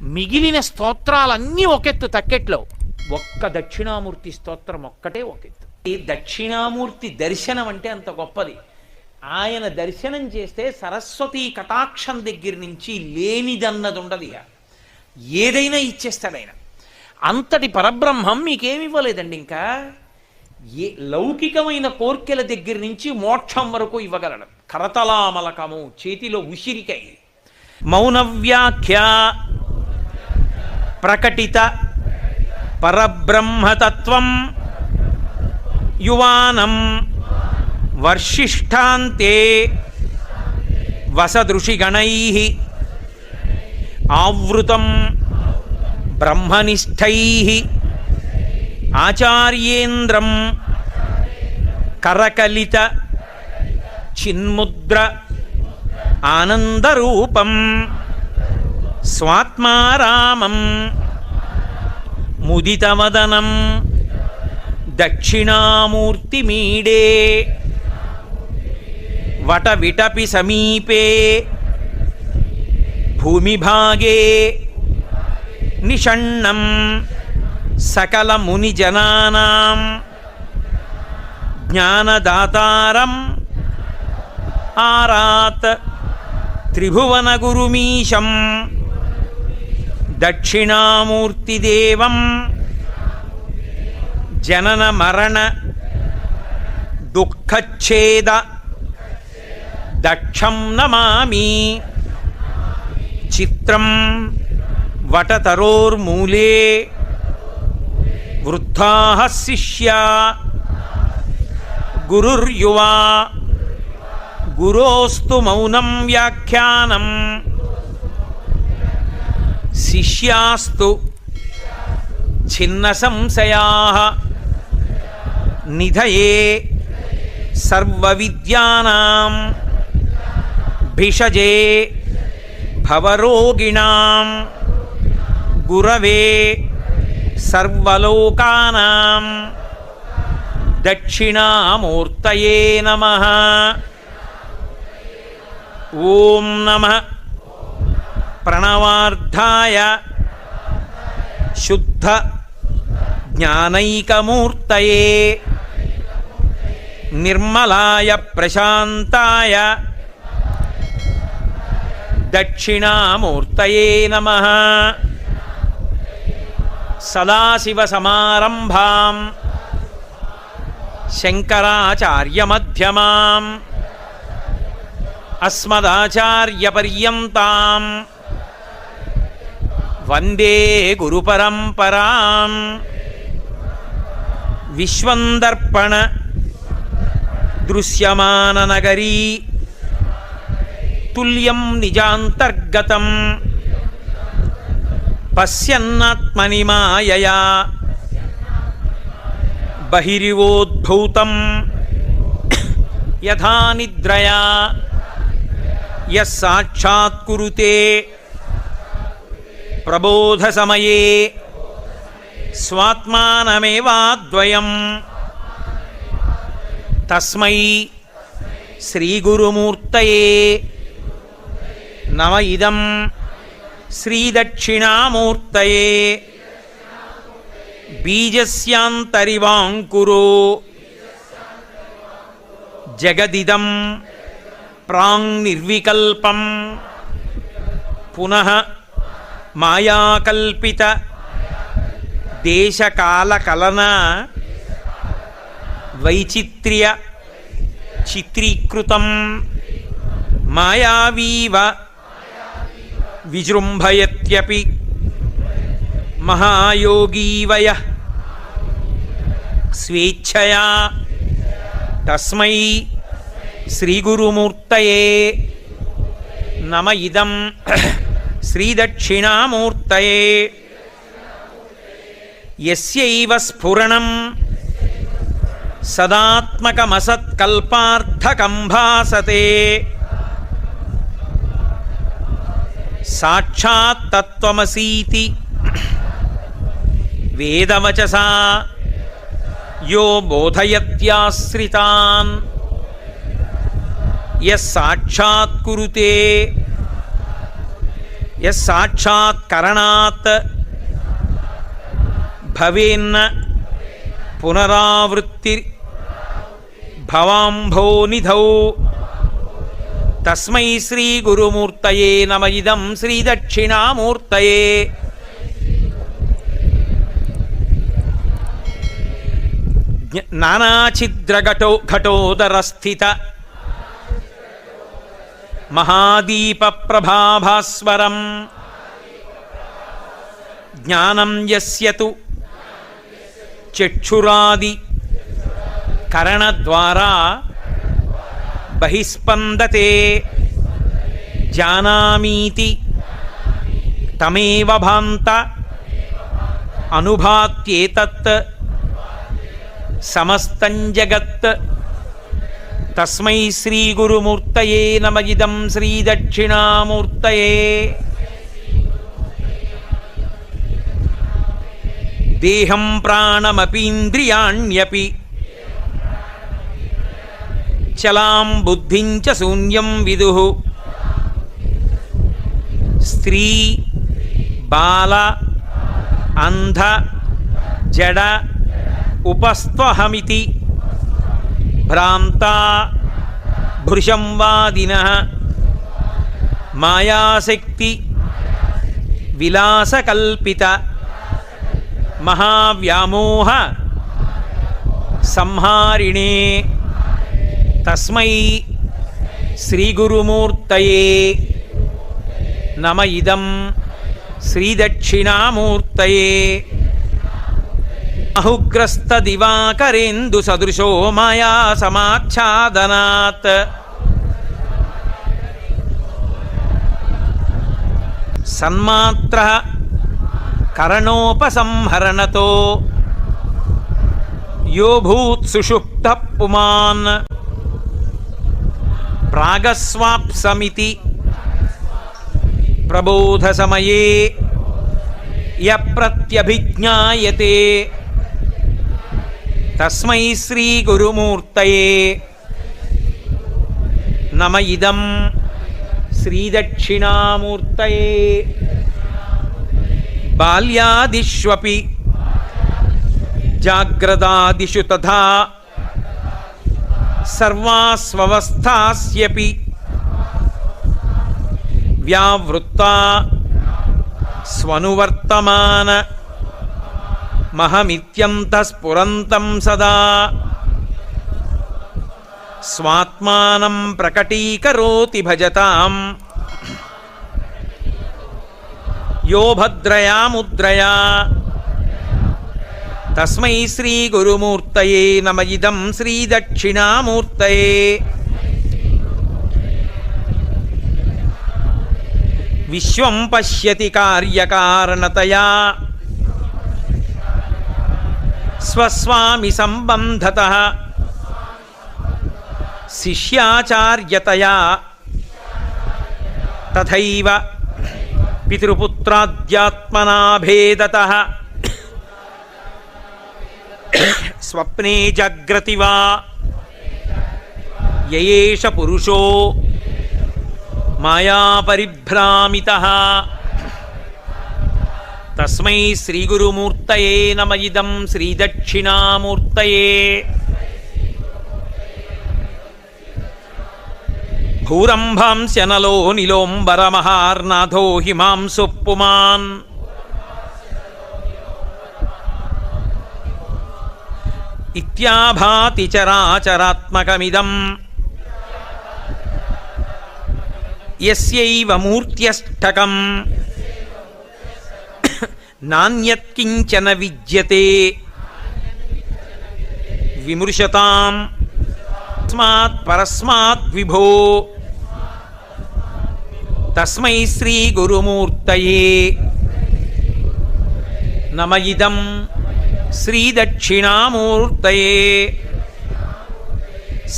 మిగిలిన స్తోత్రాలన్నీ ఒకెత్తు తక్కెట్లో, ఒక్క దక్షిణామూర్తి స్తోత్రం ఒక్కటే ఒకెత్తు. ఈ దక్షిణామూర్తి దర్శనం అంటే అంత గొప్పది. ఆయన దర్శనం చేస్తే సరస్వతీ కటాక్షం దగ్గర నుంచి లేనిదన్నది ఉండదు. ఏదైనా ఇచ్చేస్తాడు ఆయన. అంతటి పరబ్రహ్మం మీకేమి ఇవ్వలేదండి. ఇంకా ఏ లౌకికమైన కోర్కెల దగ్గర నుంచి మోక్షం వరకు ఇవ్వగలడు. కరతలామలకము, చేతిలో ఉసిరికై, మౌనవ్యాఖ్య ప్రకటిత పరబ్రహ్మతత్వం యువానం వర్షిష్ఠాంతే వసదృషిగణైః ఆవృతం బ్రహ్మనిష్టైః ఆచార్యేంద్రం కరకలిత చిన్ముద్ర ఆనందరూపం స్వాత్మారామం ముదితవదనం దక్షిణామూర్తిమీడే వటవిటపి సమీపే భూమిభాగే నిషణ్ణం సకలమునిజనానాం జ్ఞానదాతారం ఆరాత్ త్రిభువనగురుమీశం దక్షిణామూర్తిదేవం జనన మరణ దుఃఖచ్ఛేద దక్షం నమామి. చిత్రం వటతరోర్మూలే వృద్ధాః శిష్యా గురుర్యువా గురోస్తు మౌనం వ్యాఖ్యానం శిష్యాస్తు ఛిన్న సంశయాః నిధయే సర్వవిద్యానాం భిషజే భవరోగిణాం గురవే సర్వలోకానాం దక్షిణామూర్తయే నమః. ఓం నమః ప్రణవార్థాయ శుద్ధ జ్ఞానైకమూర్తయే నిర్మలాయ ప్రశాంతాయ దక్షిణామూర్తయే నమః. సదాశివసమారంభాం శంకరాచార్యమధ్యమాం అస్మదాచార్యపర్యంతాం వందే గురుపరంపరాం. విశ్వందర్పణ దృశ్యమాననగరీ తుల్యం నిజాంతర్గతం పశ్యన్నాత్మని మాయయా బహిరివోద్భూతం యథా నిద్రయా యస్సాక్షాత్కురుతే ప్రబోధసమయే స్వాత్మానమేవాద్వయం తస్మై శ్రీగురుమూర్తయే నమ. ఇదం శ్రీదక్షిణామూర్తయే బీజస్యాంతరివాంకురో జగదిదం ప్రాంగ్నిర్వికల్పం పునః మాయాకల్పిత దేశకాలకలన వైచిత్ర్య చిత్రీకృతం మాయావీవ విజృంభయత్యపి మహాయోగీవయః స్వేచ్ఛయా తస్మై శ్రీగురుమూర్తయే నమ. ఇదం శ్రీదక్షిణామూర్తయే యస్యైవ స్ఫురణం సదాత్మకమసత్కల్పార్థకం భాసతే సాక్షాత్ తత్వమసీతి వేదవచసా యో బోధయత్యాశ్రితాన్ యస్సాక్షాత్కురుతే యస్సాక్షాత్ కరణాత్ భవేన్న పునరావృత్తి భవాంభోనిధౌ తస్మై శ్రీ గురుమూర్తయే నమ ఇదం శ్రీ దక్షిణామూర్తయే. ఘటోదరస్థిత మహాదీప ప్రభాభాస్వరం జ్ఞానం యస్యతు చక్షురాది కరణద్వారా బహిస్పందతే జానామీతి తమేవ భాంత అనుభాత్యేతత్ సమస్తం జగత్. తస్మై శ్రీ గురుమూర్తయే నమ ఇదం శ్రీ దక్షిణామూర్తయే. దేహం ప్రాణమపీంద్రియాణ్యపి చలాం బుద్ధిం చ శూన్యం విదుః. స్త్రీ బాల అంధ జడ ఉపస్త్వహమితి భ్రాంతా భృశం వాదినః మాయాశక్తి విలాసకల్పిత మహావ్యామోహ సంహారిణే. తస్మై శ్రీగురుమూర్తయే నమ ఇదం శ్రీదక్షిణామూర్తయే. అహుగ్రస్త దివాకరేందు సదృశో మాయా సమాచ్ఛాదనాత్ సన్మాత్ర కరణోపసంహరణతో యో భూత్ సుషుప్త పుమాన్ ప్రాగస్వాప్సమితి ప్రబోధ సమయే య ప్రత్యభిజ్ఞాయతే. తస్మై శ్రీ గురుమూర్తయే నమ ఇదం శ్రీ దక్షిణామూర్తయే. బాల్యాదిష్వపి జాగ్రదాదిషు తథా సర్వాస్వస్థాస్యపి వ్యావృత్తా స్వనువర్తమాన మహమిత్యంతః స్ఫురంతం సదా స్వాత్మానం ప్రకటీకరోతి భజతాం యో భద్రయా ముద్రయా. తస్మై శ్రీ గురుమూర్తయే నమ ఇదం శ్రీ దక్షిణామూర్తయే. విశ్వం పశ్యతి కార్యకారణతయా స్వస్వామి సంబంధతః శిష్యాచార్యతయా తథైవ పితృపుత్రాద్యాత్మనా భేదతః స్వప్నే జాగ్రతి వా యయేష పురుషో మాయాపరిభ్రామితః. తస్మై శ్రీగురుమూర్తయే నమ ఇదం శ్రీదక్షిణామూర్తయే. భూరంభాంస్యనలో నిలోంబరమహార్నాథో హిమాంసు పుమాన్ ఇత్యాభాతి చరాచరాత్మకమిదం యస్యైవ మూర్త్యష్టకం నాన్యత్కించన విద్యతే విమృశతాం తస్మాత్ పరస్మాత్ విభో. తస్మై శ్రీ గురుమూర్తయే నమ ఇదం శ్రీ దక్షిణామూర్తయే.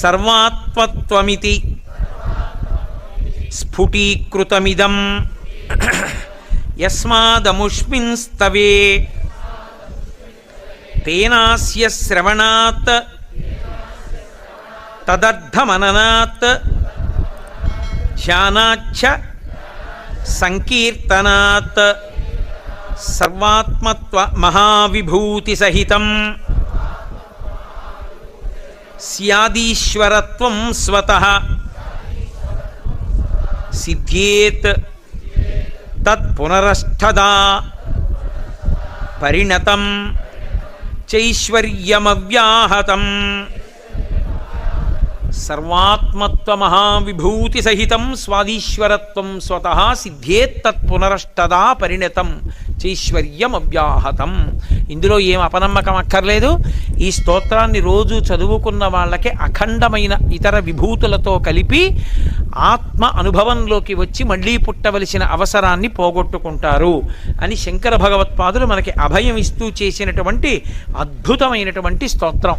సర్వాత్మత్వమితి స్ఫుటీకృతమిదం యస్మాదముష్మిన్ స్తవే తేనాస్య శ్రవణాత్ తదర్థమననాత్ ధ్యానాచ్చ సంకీర్తనాత్ సర్వాత్మత్వ మహావిభూతి సహితం స్యాదీశ్వరత్వం స్వతః సిద్ధ్యేత్ తత్ పునరష్ఠదా పరిణతం చైశ్వర్యమవ్యాహతం. సర్వాత్మత్వ మహావిభూతి సహితం స్వాదీశ్వరత్వం స్వతః సిద్ధ్యేత్ తత్ పునరష్టదా పరిణతం చైశ్వర్యమవ్యాహతం. ఇందులో ఏం అపనమ్మకం అక్కర్లేదు. ఈ స్తోత్రాన్ని రోజు చదువుకున్న వాళ్ళకి అఖండమైన ఇతర విభూతులతో కలిపి ఆత్మ అనుభవంలోకి వచ్చి మళ్ళీ పుట్టవలసిన అవసరాన్ని పోగొట్టుకుంటారు అని శంకర భగవత్పాదులు మనకి అభయం ఇస్తూ చేసినటువంటి అద్భుతమైనటువంటి స్తోత్రం.